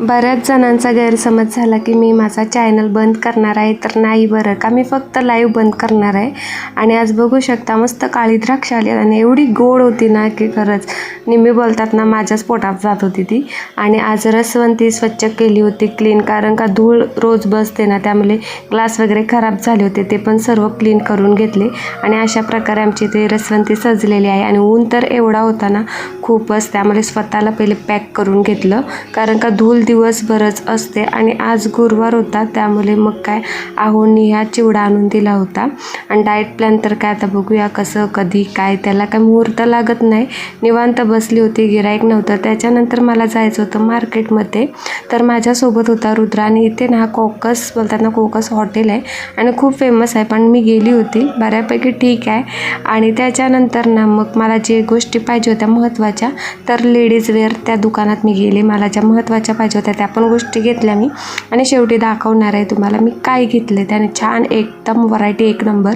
बऱ्याच जणांचा गैरसमज झाला की मी माझा चॅनल बंद करणार आहे, तर नाही बरं का, मी फक्त लाईव्ह बंद करणार आहे. आणि आज बघू शकता मस्त काळी द्राक्ष आली आणि एवढी गोड होती ना की खरंच निम्मी बोलतात ना माझ्याच पोटात जात होती ती. आणि आज रसवंती स्वच्छ केली होती क्लीन, कारण का धूळ रोज बसते ना, त्यामुळे ग्लास वगैरे खराब झाले होते, ते पण सर्व क्लीन करून घेतले. आणि अशा प्रकारे आमची ते रसवंती सजलेली आहे. आणि ऊन तर एवढा होता ना खूपच, त्यामुळे स्वतःला पहिले पॅक करून घेतलं, कारण का धूळ दिवसभरच असते. आणि आज गुरुवार होता, त्यामुळे मग काय आहोंनी ह्या चिवडा आणून दिला होता. आणि डाएट प्लॅन तर काय आता बघूया कसं कधी काय, त्याला काय मुहूर्त लागत नाही, निवांत बसली होती, गिराईक नव्हतं. त्याच्यानंतर मला जायचं होतं मार्केटमध्ये, तर माझ्यासोबत होता रुद्र. आणि इथे ना कोकस बोलतात ना, कोकस हॉटेल आहे आणि खूप फेमस आहे, पण मी गेली होती, बऱ्यापैकी ठीक आहे. आणि त्याच्यानंतर ना मग मला जे गोष्टी पाहिजे होत्या महत्त्वाच्या, तर लेडीज वेअर त्या दुकानात मी गेले. मला ज्या महत्त्वाच्या पाहिजे होत्या त्या पण गोष्टी घेतल्या मी, आणि शेवटी दाखवणार आहे तुम्हाला मी काय घेतले. त्याने छान एकदम व्हरायटी एक नंबर.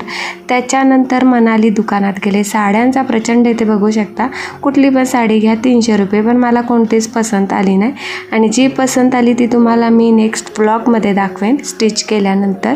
त्याच्यानंतर मनाली दुकानात गेले. साड्यांचा प्रचंड इथे बघू शकता, कुठली पण साडी घ्या 300 रुपये, पण मला कोणतीच पसंत आली नाही. आणि जी पसंत आली ती तुम्हाला मी नेक्स्ट ब्लॉगमध्ये दाखवेन स्टिच केल्यानंतर.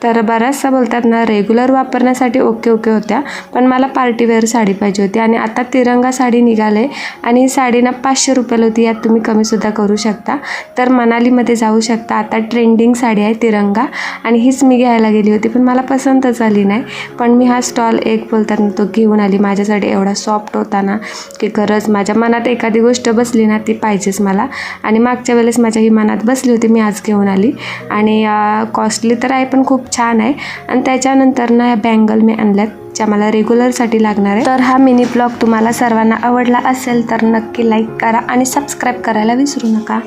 तर बराचसा बोलतात ना रेग्युलर वापरण्यासाठी ओके होत्या, पण मला पार्टीवेअर साडी पाहिजे होती. आणि आता तिरंगा साडी निघाले आणि ही साडी ना 500 रुपयाला होती, यात तुम्ही कमीसुद्धा करू शकता. तर मनालीमध्ये जाऊ शकता, आता ट्रेंडिंग साडी आहे तिरंगा, आणि हीच मी घ्यायला गेली होती, पण मला पसंतच आली नाही. पण मी हा स्टॉल एक बोलतात ना तो घेऊन आली. माझ्यासाठी एवढा सॉफ्ट होता ना की खरंच माझ्या मनात एखादी गोष्ट बसली ना ती पाहिजेच मला. आणि मागच्या वेळेस माझ्या ही मनात बसली होती, मी आज घेऊन आली. आणि कॉस्टली तर आहे पण खूप छान आहे. आणि त्याच्यानंतर ना ह्या बँगल मी आणल्यात ज्या मला रेग्युलरसाठी लागणार आहे. तर हा मिनी ब्लॉग तुम्हाला सर्वांना आवडला असेल तर नक्की लाईक करा आणि सबस्क्राईब करायला विसरू नका.